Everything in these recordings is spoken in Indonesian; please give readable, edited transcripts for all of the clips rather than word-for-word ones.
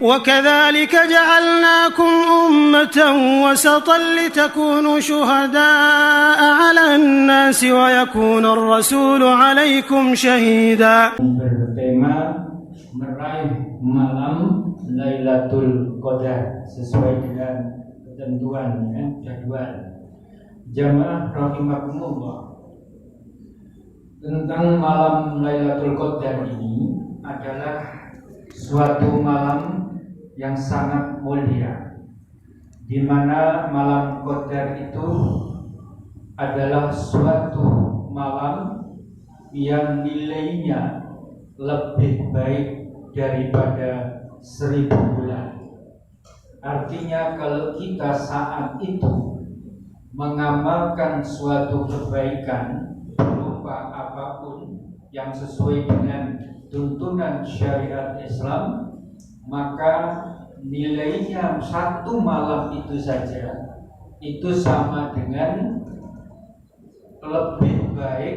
وكذلك جعلناكم أمة وسطا لتكونوا شهداء على الناس ويكون الرسول عليكم شهيدا. Bertema meraih malam Lailatul Qadar sesuai dengan ketentuan jadwal. Jamaah rahimakumullah. Tentang malam Lailatul Qadar ini adalah suatu malam yang sangat mulia, di mana malam Qadar itu adalah suatu malam yang nilainya lebih baik daripada 1000 bulan. Artinya kalau kita saat itu mengamalkan suatu kebaikan berupa apapun yang sesuai dengan tuntunan syariat Islam, maka nilainya satu malam itu saja itu sama dengan lebih baik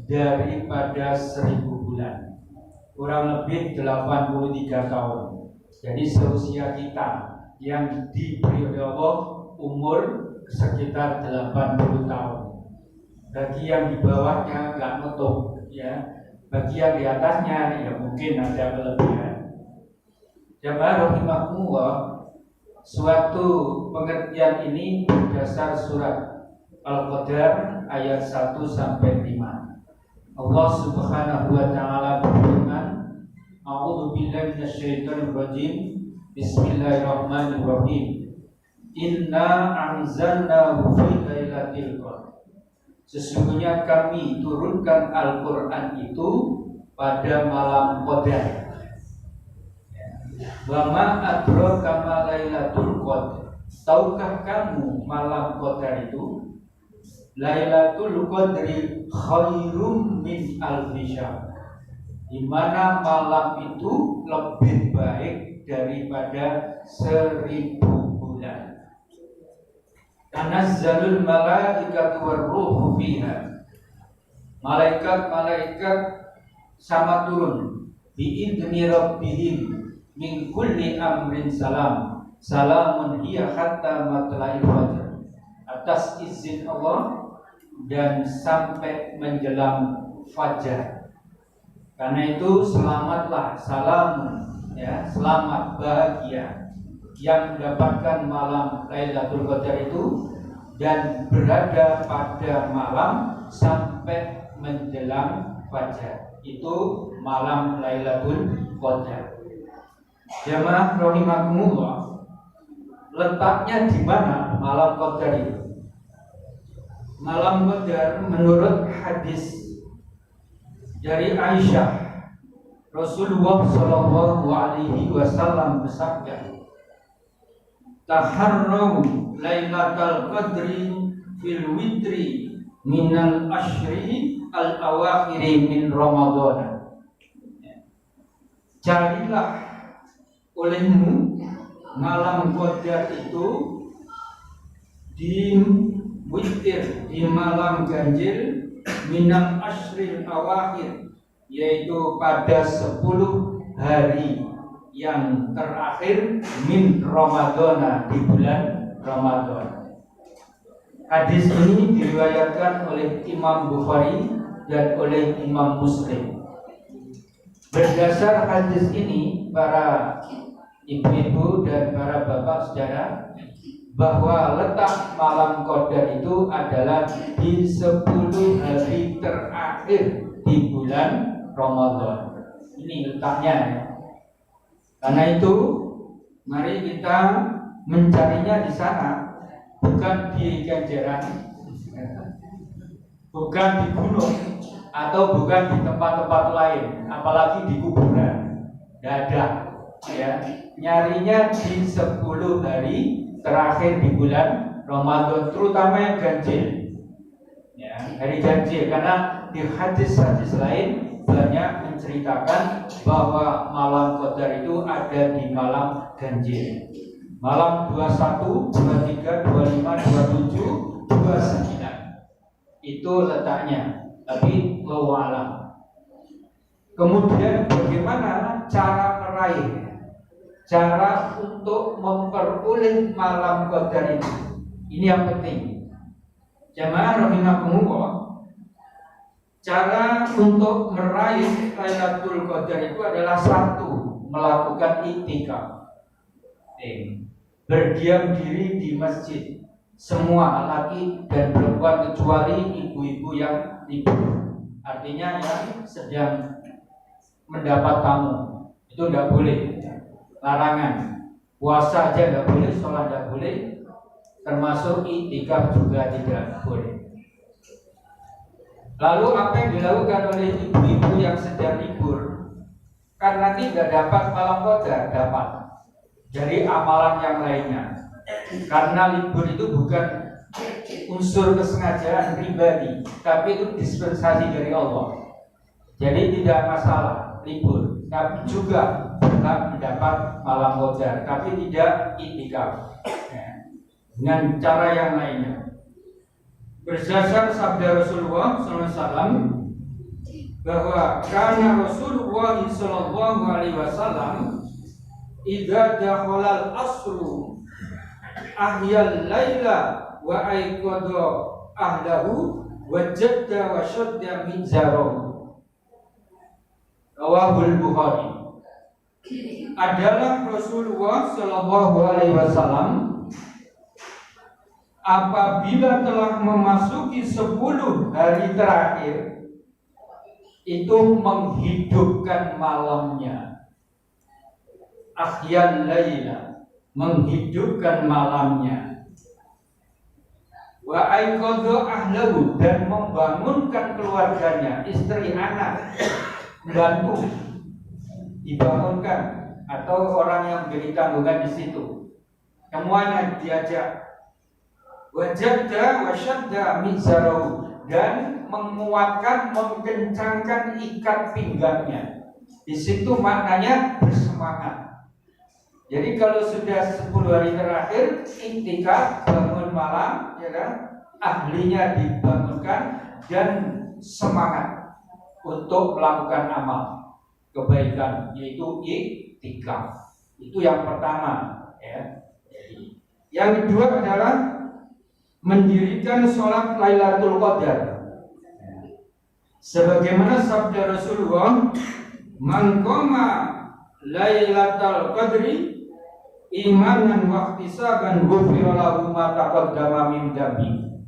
daripada 1000 bulan, kurang lebih 83 tahun. Jadi seusia kita yang diberi oleh Allah umur sekitar 80 tahun. Bagi yang di bawahnya nggak nutup, ya. Bagi yang di atasnya ya mungkin ada kelebihan. Jamaah rahimakumullah, suatu pengertian ini berdasar surat Al-Qadar ayat 1 sampai 5. Allah Subhanahu wa taala berfirman, A'udzu billahi minasyaitonir rajim. Bismillahirrahmanirrahim. Inna anzalnahu fi lailatul qadar. Sesungguhnya kami turunkan Al-Quran itu pada malam Qadar. Wa ma adraka ma lailatul qadar. Tahukah kamu malam Qadar itu? Lailatul Qadri khairum min alfi syahr. Di mana malam itu lebih baik daripada 1000 bulan. Tanazzalul malaikatu warruhu fiha. Malaikat-malaikat sama turun biidzni rabbihim min kulli amrin salam. Salamun hiya hatta matla'il fajr. Atas izin Allah dan sampai menjelang fajar. Karena itu selamatlah, salamun, ya, selamat, bahagia yang mendapatkan malam Lailatul Qadar itu dan berada pada malam sampai menjelang fajar. Itu malam Lailatul Qadar. Jamaah rahimakumullah, letaknya di mana malam Qadar itu? Malam Qadar menurut hadis dari Aisyah, Rasulullah Shallallahu Alaihi Wasallam bersabda, taharraw lailatul qadri fil witri minal ashri al awakhiri min Ramadan. Carilah olehmu malam Qadar itu di witir, di malam ganjil, minal ashril awakhir, yaitu pada 10 hari yang terakhir min Ramadan, di bulan Ramadan. Hadis ini diriwayatkan oleh Imam Bukhari dan oleh Imam Muslim. Berdasar hadis ini, para ibu-ibu dan para bapak saudara, bahwa letak malam Qadar itu adalah di 10 hari terakhir di bulan Ramadan. Ini letaknya, ya. Karena itu mari kita mencarinya di sana, bukan di Ganjaran, bukan di gunung, atau bukan di tempat-tempat lain, apalagi di kuburan. Dadah, ya. Nyarinya di 10 hari terakhir di bulan Ramadan, terutama yang ganjil, ya, hari ganjil. Karena di hadis-hadis lain banyak menceritakan bahwa malam Qadar itu ada di malam ganjil. Malam 21, 23, 25, 27, 29 itu letaknya. Tapi wallahu a'lam. Kemudian bagaimana cara meraih? cara untuk memperoleh malam qadar itu. Ini yang penting. Jamaah rahimakumullah. Cara untuk meraih Lailatul Qadar itu adalah satu, melakukan iktikaf. Berdiam diri di masjid. Semua laki dan perempuan kecuali ibu-ibu yang libur. Artinya yang sedang mendapat tamu. Itu tidak boleh. Larangan. Puasa aja tidak boleh, sholat tidak boleh. Termasuk iktikaf juga tidak boleh. Lalu apa yang dilakukan oleh ibu-ibu yang sedang libur? Kan nanti tidak dapat malam qadar, dapat dari amalan yang lainnya. Karena libur itu bukan unsur kesengajaan pribadi, tapi itu dispensasi dari Allah. Jadi tidak masalah libur, tapi juga tetap mendapat malam qadar, tapi tidak iktikaf. Dengan cara yang lainnya. Berdasar sabda Rasulullah SAW bahwa karena Rasulullah SAW idza dakhala al-asru ahyal laila wa ayqadha ahlahu wajadda wa shadda min zarahu. Rawahul Bukhari. Adalah Rasulullah SAW apabila telah memasuki 10 hari terakhir itu menghidupkan malamnya. Ahyal laila, menghidupkan malamnya. Wa aiqadha ahlahu, dan membangunkan keluarganya, istri, anak, membantu, dibangunkan, atau orang yang menjadi tanggungan di situ. Semuanya diajak. Wajadda wa shadda mizarahu, dan menguatkan, mengencangkan ikat pinggangnya. Di situ maknanya bersemangat. Jadi kalau sudah 10 hari terakhir iktikaf, bangun malam, ya kan? Ahlinya dibangunkan dan semangat untuk melakukan amal kebaikan, yaitu iktikaf. Itu yang pertama, ya. Jadi, yang kedua adalah mendirikan sholat Lailatul Qadar. Sebagaimana sabda Rasulullah, man qama Lailatul Qadri imanan wa ihtisaban ghufira lahu ma taqaddama min dhanbi.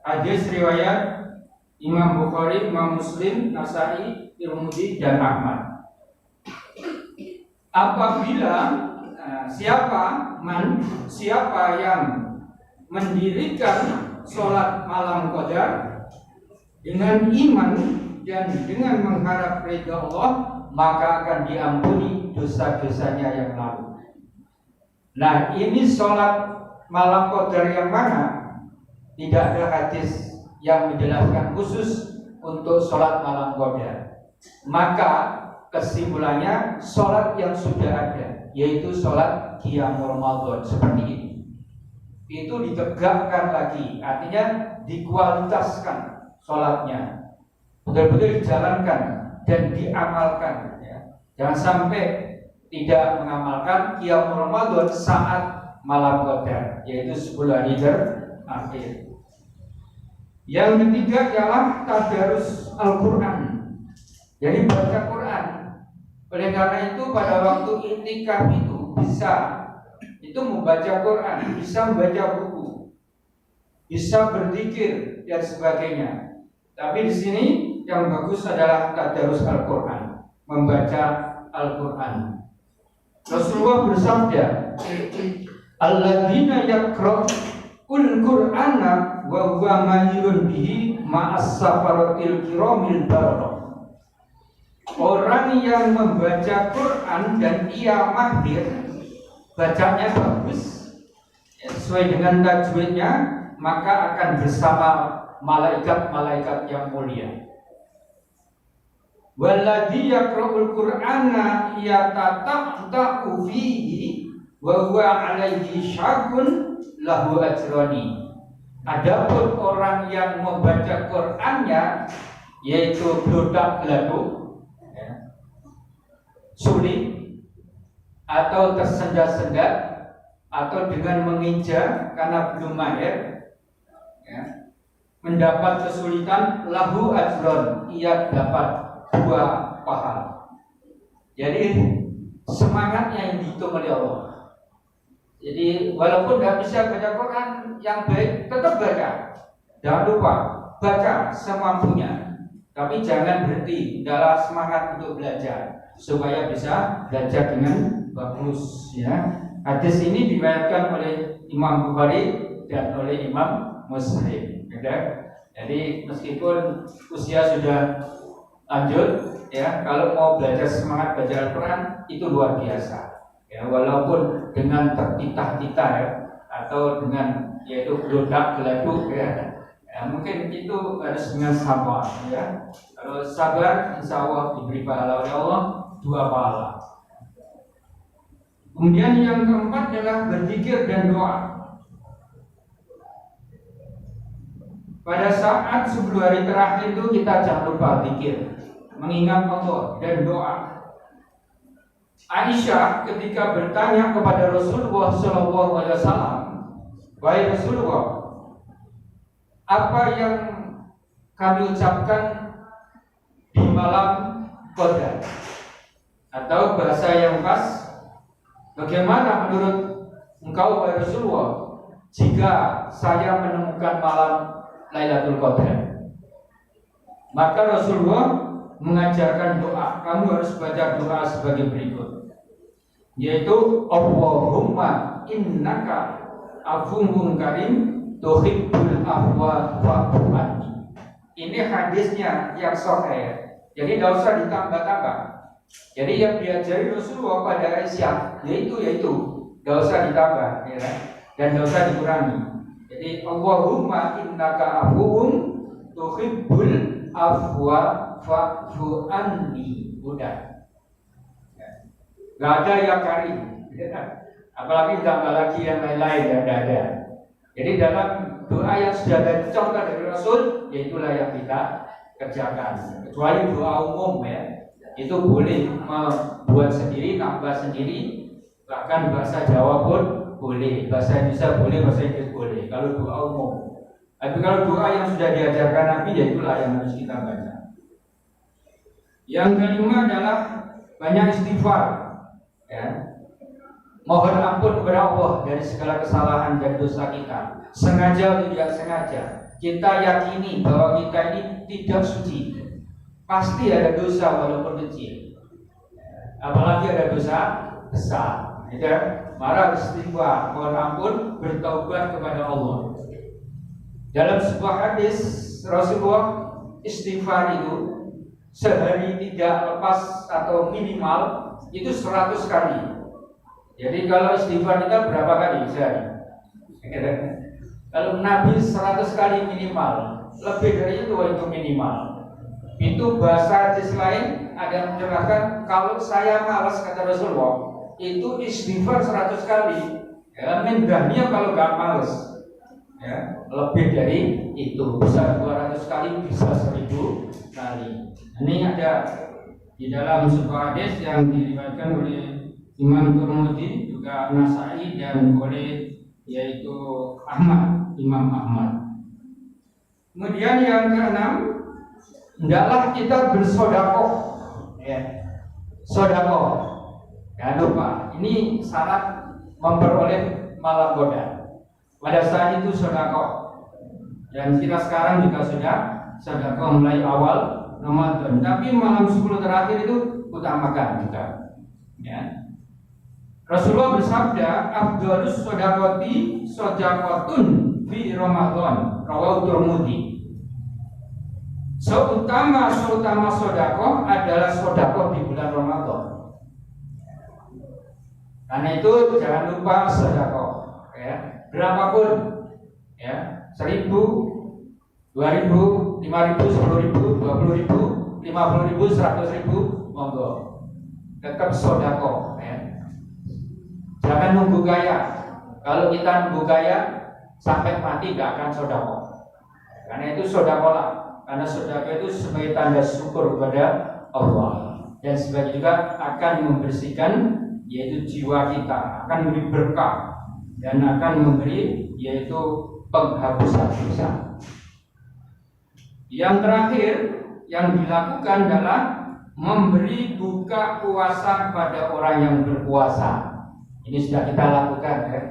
Hadis riwayat Imam Bukhari, Imam Muslim, Nasa'i, Tirmidzi dan Ahmad. Apabila siapa yang mendirikan sholat malam qadar dengan iman dan dengan mengharap ridha Allah, maka akan diampuni dosa-dosanya yang lalu. Nah, ini sholat malam qadar yang mana? Tidak ada hadis yang menjelaskan khusus untuk sholat malam qadar. Maka kesimpulannya sholat yang sudah ada, yaitu sholat qiyamul Ramadan seperti ini, itu ditegakkan lagi, artinya dikualitaskan sholatnya, betul-betul dijalankan dan diamalkan, ya. Jangan sampai tidak mengamalkan qiyamul Ramadan saat malam qadar, yaitu 10 hari terakhir. Yang ketiga ialah tadarus Al-Quran, jadi baca Quran. Oleh karena itu pada waktu iktikaf itu bisa itu membaca Quran, bisa membaca buku, bisa berzikir dan sebagainya. Tapi di sini yang bagus adalah tadarus Al-Quran, membaca Al-Quran. Rasulullah bersabda, alladzina yaqra'ul Qur'ana wa huwa mahirun bihi ma'as safaratil kiramil bararah. Orang yang membaca Quran dan ia mahir, bacanya bagus, sesuai dengan tajwidnya, maka akan bersama malaikat-malaikat yang mulia. Walladzi yaqra'ul Qur'ana yatata'u fihi wa huwa 'alaihi syaqqun lahu ajrani. Adapun orang yang membaca Qur'annya, yaitu blodak-bladuk, sulit, atau tersendat-sendat atau dengan menginjak karena belum mahir, ya, mendapat kesulitan, lahu ajron, ia dapat 2 pahala. Jadi semangatnya yang dihitung oleh Allah. Jadi walaupun tidak bisa baca Quran yang baik, tetap baca. Jangan lupa baca semampunya. Tapi jangan berhenti dalam semangat untuk belajar supaya bisa belajar dengan bagus. Ya, hadis ini diriwayatkan oleh Imam Bukhari dan oleh Imam Muslim. Ya. Jadi meskipun usia sudah lanjut, ya, kalau mau belajar semangat baca Al-Quran itu luar biasa. Ya, walaupun dengan tertitah-titah, ya, atau dengan yaitu geladuk, ya, mungkin itu harus dengan sabar, ya. Kalau sabar, insya Allah diberi pahala oleh Allah 2 pahala. Kemudian yang keempat adalah berzikir dan doa. Pada saat 10 hari terakhir itu kita jangan lupa zikir, mengingat Allah dan doa. Aisyah ketika bertanya kepada Rasulullah SAW, "Wahai Rasulullah, apa yang kami ucapkan di malam Qadar?" Atau bahasa yang pas, bagaimana menurut engkau wahai Rasulullah jika saya menemukan malam Lailatul Qadar? Maka Rasulullah mengajarkan doa. Kamu harus baca doa sebagai berikut, yaitu Allahumma innaka afuwwun karim tuhibbul afwa fa'fu anni. Ini hadisnya yang sahih. Jadi tidak usah ditambah-tambah. Jadi yang diajari Rasulullah pada Aisyah yaitu tidak usah ditambah, ya, dan tidak usah dikurangi. Jadi Allahumma innaka afuwwun tuhibbul afwa fa'fu anni. Udah. Gak ada yang karim, apalagi tambah lagi yang lain-lain, yang tidak ada. Jadi dalam doa yang sudah ada contoh dari Rasul, yaitulah yang kita kerjakan. Kecuali doa umum, ya, itu boleh membuat sendiri, nambah sendiri, bahkan bahasa Jawa pun boleh, bahasa Indonesia boleh, bahasa Inggris boleh. Kalau doa umum. Tapi kalau doa yang sudah diajarkan Nabi, yaitulah yang harus kita baca. Yang kelima adalah banyak istighfar, ya. Mohon ampun kepada Allah dari segala kesalahan dan dosa kita, sengaja atau tidak sengaja. Kita yakini bahwa kita ini tidak suci. Pasti ada dosa walaupun kecil, apalagi ada dosa besar. Maka istighfar, mohon ampun, bertaubat kepada Allah. Dalam sebuah hadis Rasulullah, istighfar itu sehari tidak lepas atau minimal itu 100 kali. Jadi kalau istighfar kita berapa kali sehari? Kalau Nabi 100 kali minimal, lebih dari itu minimal. Itu bahasa hadis lain ada yang menjelaskan, kalau saya malas, kata Rasulullah, itu istighfar 100 kali. Ya, mendahnya kalau nggak malas, ya, lebih dari itu, bisa 200 kali, bisa 1000 kali. Ini ada di dalam sebuah hadis yang diriwayatkan oleh Imam Tirmidzi, juga Nasai, dan oleh yaitu Imam Ahmad. Kemudian yang keenam, hendaklah kita bersedekah, ya. Sedekah, jangan lupa, ini syarat memperoleh malam Qadar. Pada saat itu sedekah, dan kita sekarang juga sudah sedekah mulai awal Ramadan. Tapi malam 10 terakhir itu utamakan juga, ya. Rasulullah bersabda, "Afdhalus shadaqati shadaqatun fi Ramadan." Rawahu Tirmidzi. Seutama sedekah adalah sedekah di bulan Ramadan. Karena itu jangan lupa sedekah, ya. Berapapun, ya, 1000, 2000, 5000, 10000, 20000, 50000, 100.000, monggo. Tetap sedekah, ya. Jangan nunggu kaya. Kalau kita nunggu kaya sampai mati tidak akan sedekah. Karena itu sedekahlah. Karena sedekah itu sebagai tanda syukur kepada Allah, dan sebagai juga akan membersihkan yaitu jiwa kita, akan memberi berkah dan akan memberi yaitu penghapusan dosa. Yang terakhir yang dilakukan adalah memberi buka puasa pada orang yang berpuasa. Ini sudah kita lakukan ya.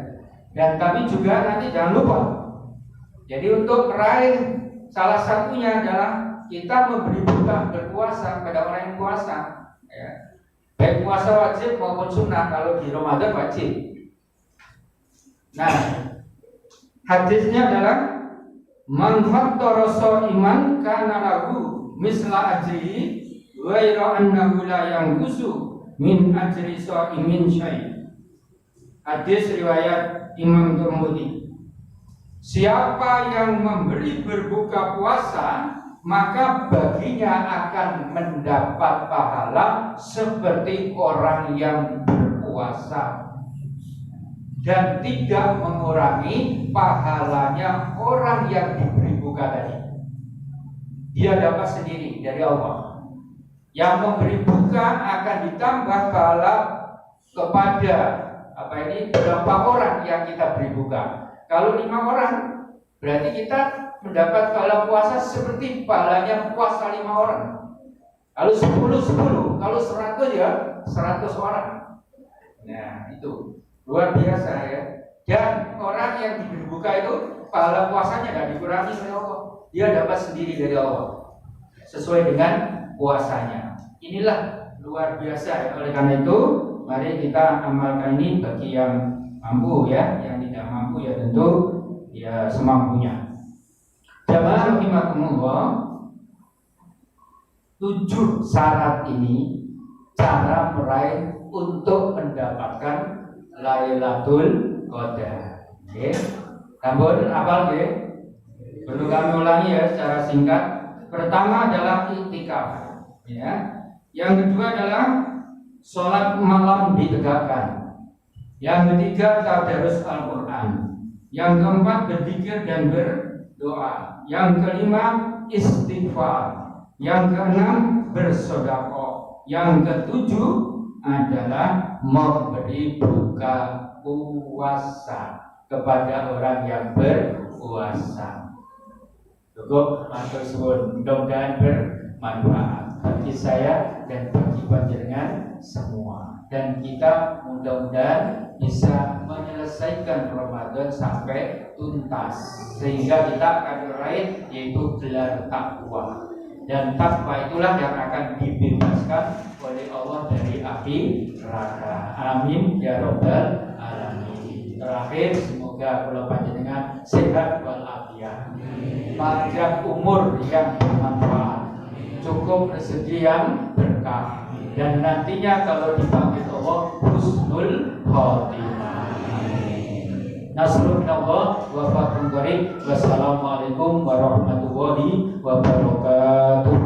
Dan kami juga nanti jangan lupa. Jadi untuk meraih salah satunya adalah kita memberi buka berpuasa pada orang yang puasa. Ya. Baik puasa wajib maupun sunnah. Kalau di Ramadan wajib. Nah, hadisnya adalah man fattara sha'iman kana lahu misla ajrihi ghaira annahu la yanqusu min ajri sha'imin syai'. Hadis riwayat Imam Tirmidzi. Siapa yang memberi berbuka puasa, maka baginya akan mendapat pahala seperti orang yang berpuasa dan tidak mengurangi pahalanya orang yang diberi buka tadi. Dia dapat sendiri dari Allah. Yang memberi buka akan ditambah pahala kepada berapa orang yang kita beri buka. Kalau 5 orang, berarti kita mendapat pahala puasa seperti pahalanya puasa 5 orang. Kalau 10, kalau 100 ya 100 orang. Nah itu luar biasa ya. Dan orang yang diberi buka itu pahala puasanya tidak dikurangi oleh Allah. Dia dapat sendiri dari Allah sesuai dengan puasanya. Inilah luar biasa ya. Oleh karena itu mari kita amalkan ini bagi yang mampu ya, yang tidak mampu ya tentu ya semampunya. Jamaah rahimakumullah, 7 syarat ini cara meraih untuk mendapatkan Lailatul Qadar. Oke. Sampun hafal nggih? Perlu kami ulangi ya secara singkat. Pertama adalah iktikaf ya. Yang kedua adalah sholat malam ditegakkan. Yang ketiga tadarus Al-Quran. Yang keempat berzikir dan berdoa. Yang kelima istighfar. Yang keenam bersedekah. Yang ketujuh adalah memberi buka puasa kepada orang yang berpuasa. Cukup, matur suwun. Mudah-mudahan bermanfaat bagi saya dan bagi panjenengan semua. Dan kita mudah-mudahan bisa menyelesaikan Ramadan sampai tuntas, sehingga kita akan meraih yaitu gelar takwa. Dan takwa itulah yang akan dibebaskan oleh Allah dari api neraka. Amin ya rabbal alamin. Terakhir, semoga kula panjenengan sehat walafiat, panjang umur yang bermanfaat, cukup rezeki yang berkah, dan nantinya kalau dipanggil Allah husnul khotimah. Nasrul minallah wa fathun qarib. Wassalamualaikum warahmatullahi wabarakatuh.